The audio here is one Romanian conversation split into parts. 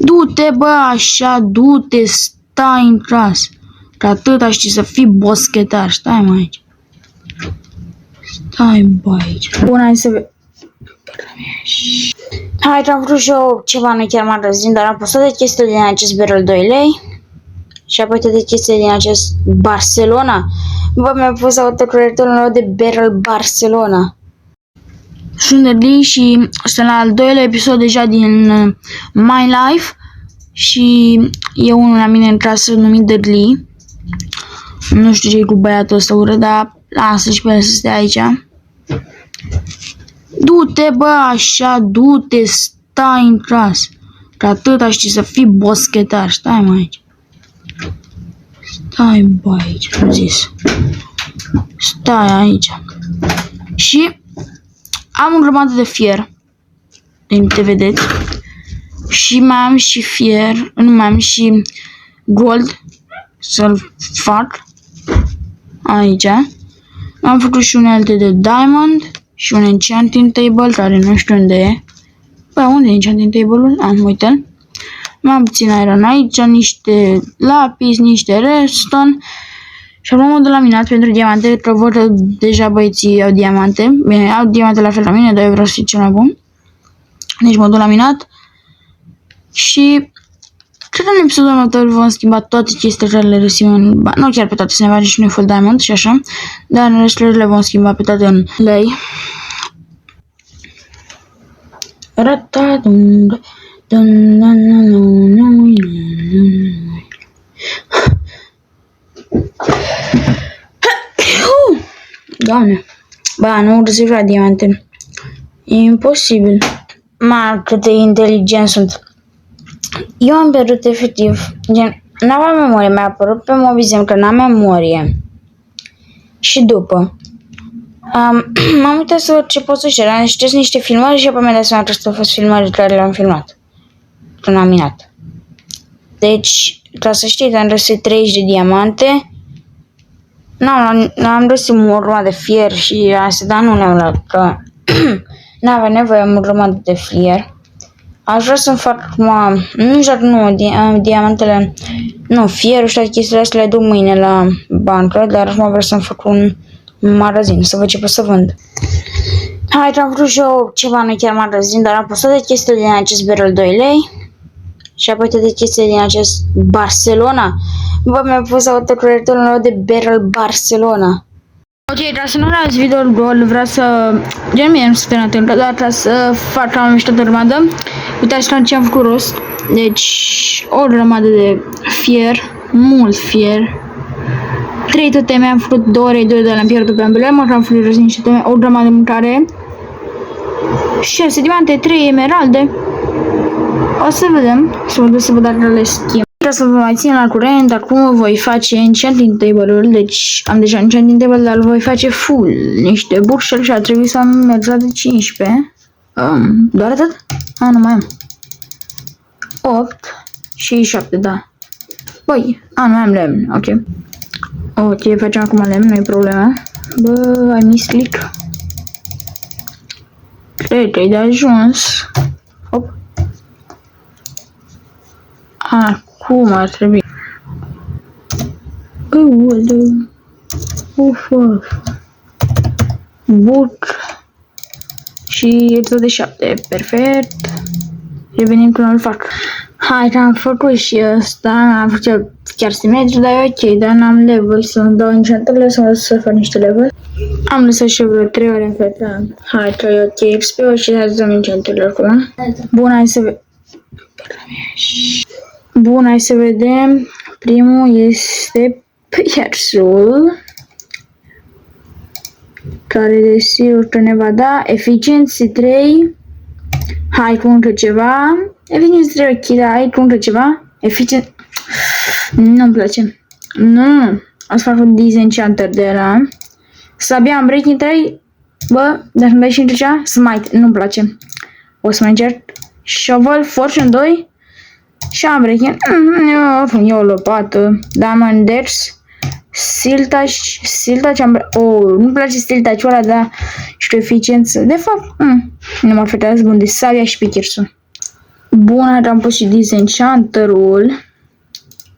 Du-te, bă, așa, du-te, stai în clasă. Că atâta știi să fii boschetar. Stai mai aici. Stai, bă, aici. Bun, hai să vedem. Hai, am vrut și eu ceva, nu chiar magazin, dar am postat de chestii din acest barrel 2 lei. Și apoi de chestii din acest Barcelona. Bă, mi-a pus autocorrectorul meu de barrel Barcelona. Sunt Lee și sunt la al doilea episod deja din My Life. Și e unul la mine în clasă numit Lee. Nu știu ce-i cu băiatul ăsta urât, dar lasă și pe el să stea aici. Du-te, bă, așa, du-te, stai în clasă. Că atâta știi să fii boschetar. Stai mai aici. Stai, bă, aici, am zis. Stai aici. Și am o grămadă de fier. Din te vedeți. Și mai am și fier. Nu mai am și gold. Să-l fac. Aici. Am făcut și unelte de diamond. Și un enchanting table, care nu știu unde e. Bă, unde e enchanting table-ul? Uite-l. Mai am puțin iron aici, niște lapis, niște redstone. Și am modul laminat pentru diamante, că văd că deja băieții au diamante. Bine, au diamante la fel la mine, dar eu vreau să fie cel mai bun. Deci modul laminat. Și cred că în episodul următor vom schimba toate chestiile care le resim în bani. Nu chiar pe toate, să ne facem și noi full diamond și așa. Dar în restul le vom schimba pe toate în lei. Doamne. Ba, nu găsesc la diamante. E imposibil. Ma, cât de inteligent sunt. Eu am pierdut efectiv. Gen, n-aveam memorie, mi-a apărut pe Mobizem că n-am memorie. Și după m-am uitat să văd ce pot să cer. Am știut niște filmări și apoi mi-am dat seama că astea au fost filmări care le-am filmat. Când am minat. Deci, ca să știți, am găsit 30 de diamante. N-am găsit o urmă de fier și astea, dar nu le-am luat, că n-avea nevoie, am o grămadă de fier. Aș vrea să-mi fac acum, nu știu, nu, diamantele, nu, fierul și toate chestiile astea le duc mâine la bancă, dar acum vreau să-mi fac un magazin, să văd ce pot să vând. Hai, am vrut și eu ceva, nu chiar magazin, dar am postat de chestii din acest barrel 2 lei. Și apoi de chestii din acest Barcelona. Bă, mi-a pus autocorrectorul meu de barrel Barcelona. Ok, ca să nu las video gol, vreau să... Gen, mie nu sunt atent, dar vreau să fac la o mișto de grămadă. Uitați la ce am făcut rost. Deci, o grămadă de fier, mult fier. 3 toteme, am făcut 2 ore, 2 de le-am pierdut pe ambele, mă am făcut niște toteme, o grămadă de mâncare. 6 diamante, 3 emeralde. O să vedem, să văd dacă le schimb. Ca să vă mai țin la curent, acum voi face enchanting table-ul, deci am deja enchanting table, dar îl voi face full, niște bookshelf și ar trebui să am mergea de 15. Doar atât? Nu mai am. 8 și 7, da. Băi, nu mai am lemn, ok. Ok, facem acum lemn, nu e problema. Bă, ai misclick. Cred că e de ajuns. Hop. Acum ar trebui. Book. Și tot de 7. Perfect. Revenim când îl fac. Hai că am făcut și ăsta. Am făcut chiar simetric, dar e ok. Dar n-am level să-mi dau enchantările să fac niște level. Am lăsat și vreo 3 ore în feta. Hai că e ok. XP-ul și să dăm enchantările acum. Bun, hai să vedem. Bun, hai să vedem. Primul este piersul, care desigur că ne va da Efficiency 3. Hai cu încă ceva. Efficiency 3, ok, da, hai cu încă ceva. Efficiency... Nu-mi place. Nu. O să fac un disenchanter de la... Să abia am breaking 3. Bă, dacă îmi dai și încă ceva, smite, nu-mi place. O să mai încerc. Shovel, Fortune 2. Și am breaking. E o lopată. Diamond Depths. Siltaci am... nu-mi place Siltaci-ul ăla, dar și cu eficiență. De fapt, nu mă afectează bun de sabia și pickersul. Bun, aici am pus și Disenchanterul.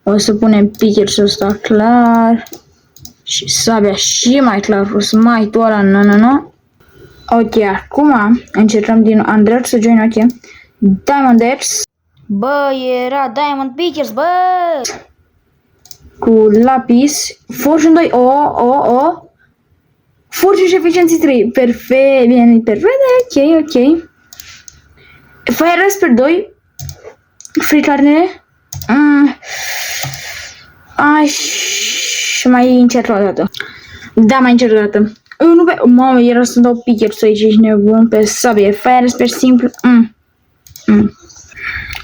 O să punem Pickersul ăsta clar. Și sabia și mai clar, Smite-ul ăla, nu. Ok, acum încercăm din Under să join, ok. Diamond X. Bă, era Diamond Pickers, bă! Cu lapis. Fortune 2, Fortune și Efficiency 3, perfect, bine, perfect, ok. Fire Rasper 2. Free carne. Și mai încerc o dată. Da, mai încerc o dată. Nu pe... Mamă, era să dau Pickers aici, ești nebun pe sabie. Fire Rasper simplu.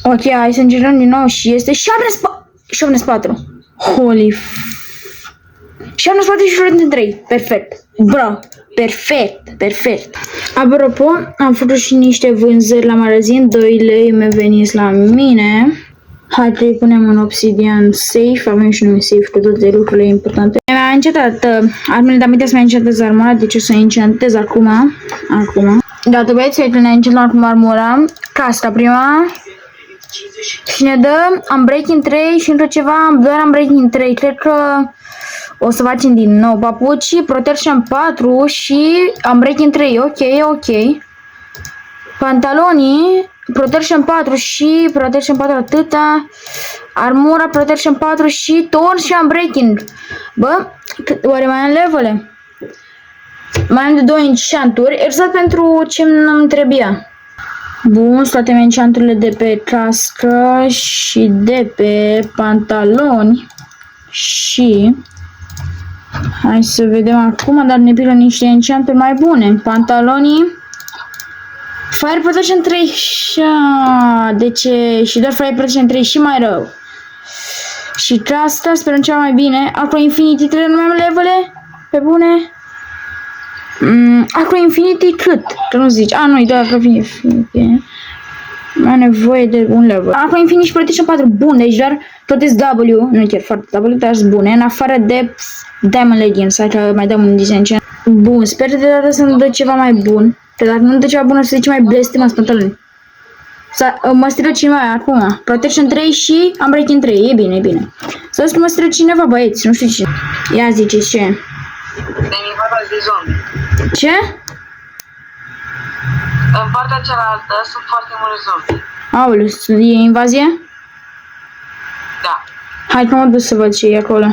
Ok, hai să încercăm din nou și este Sharpness 4. Holy Sharpness 4 și Shuriken 3. Perfect. Bro, perfect. Apropo, am făcut și niște vânzări la magazin. 2 lei mi-a venit la mine. Hai să-i punem un obsidian safe. Avem și noi safe cu toate lucrurile importante. Mi-a încetat armele, dar mi-a să mai încetez armura. Deci o să încercez acum. Gata, băieți, uite, ne încetăm acum armura. Casca prima. Și ne dă Unbreaking 3 și încă ceva, doar Unbreaking 3. Cred că o să facem din nou papuci, Protection 4 și Unbreaking 3. Ok. Pantalonii, Protection 4 și Protection 4 atâta. Armura, Protection 4 și Torn și Unbreaking. Bă, oare mai am levele? Mai am de 2 enchanturi, exact pentru ce îmi trebuia. Bun, toate enchanturile de pe cască și de pe pantaloni. Și hai să vedem acum, dar ne pilă niște enchanturi mai bune. Pantalonii Fire Protection 3. De ce? Și doar Fire Protection 3 și mai rău. Și asta sperăm ceva mai bine. Acro Infinity 3 nu mai am levele? Pe bune? Acro Infinity cât? Că nu zici. Nu-i doar Acro Infinity. Mai am nevoie de un level. Acro Infinity și Protection 4. Bun, deci doar Protect W. Nu chiar foarte W, dar sunt bune. În afară de Diamond Legends. Hai că mai dăm un design. Bun, sper de data să-mi dă ceva mai bun. Că dacă nu dă ceva bun, o să zice mai blestemați pantaloni. Mă strigă cineva acum. Protection 3 și Unbreaking 3. E bine. Să văd că mă strigă cineva, băieți. Nu știu cine. Ia ziceți ce. Ne-am invadat de zombi. Ce? În partea cealaltă sunt foarte mulți zombi. Aoleu, e invazie? Da. Hai că mă duc să văd ce e acolo.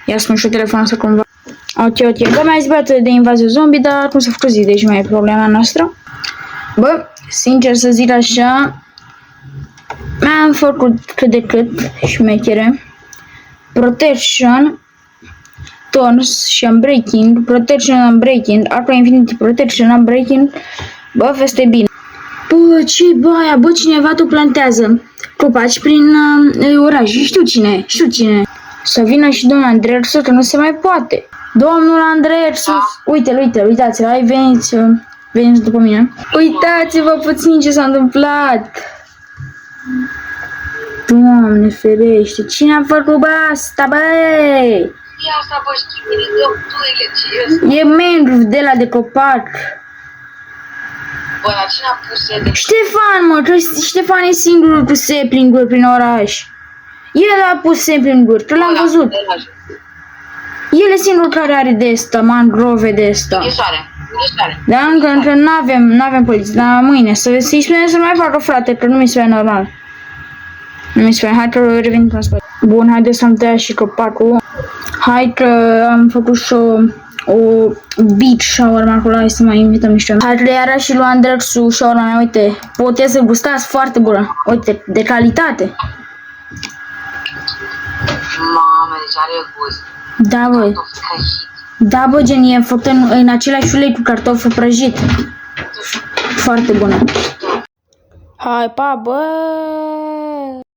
Ia spun și telefonul ăsta cumva. Ok. Bă, mai zis de invazie zombie, dar cum să fac zi, deci mai e problema noastră. Bă, sincer să zic așa, mi-am făcut cât de cât șmechere. Protection, Thorns și Unbreaking, Protection, Unbreaking, Acro Infinity, Protection, Unbreaking. Bă, este bine. Bă, ce-i bă aia? Bă, cineva tu plantează copaci prin oraș. Știu cine. Să vină și domnul Andreersus, că nu se mai poate. Domnul Andreersus, uitați-l, hai, veniți după mine. Uitați-vă puțin ce s-a întâmplat. Doamne ferește, cine a făcut asta, băi? Ia asta, bă, știi, docturile, ce e membru de la de copac. Bă, la cine a pus el de... Ștefan, mă, că Ștefan e singurul cu sapling-uri prin oraș. El a pus sapling-uri, că l-am văzut. El e singurul care are de asta, mangrove de asta. Închisoare. Da, încă n-avem poliție, dar mâine să-i spune să mai facă, frate, că nu mi se pare normal. Nu mi se pare, hai că revin în spate. Bun, haide să-mi tăia și copacul. Hai că am făcut și o beach shawarma acolo, hai să mai invităm niște oameni. Hai că le arăt și lui Andreersus shawarma mea, uite, puteți să gustați foarte bună, uite, de calitate. Mamă, deci are gust. Da, băi. Da, bă, gen, e făcută în același ulei cu cartofi prăjit. Foarte bună. Hai, pa, bă!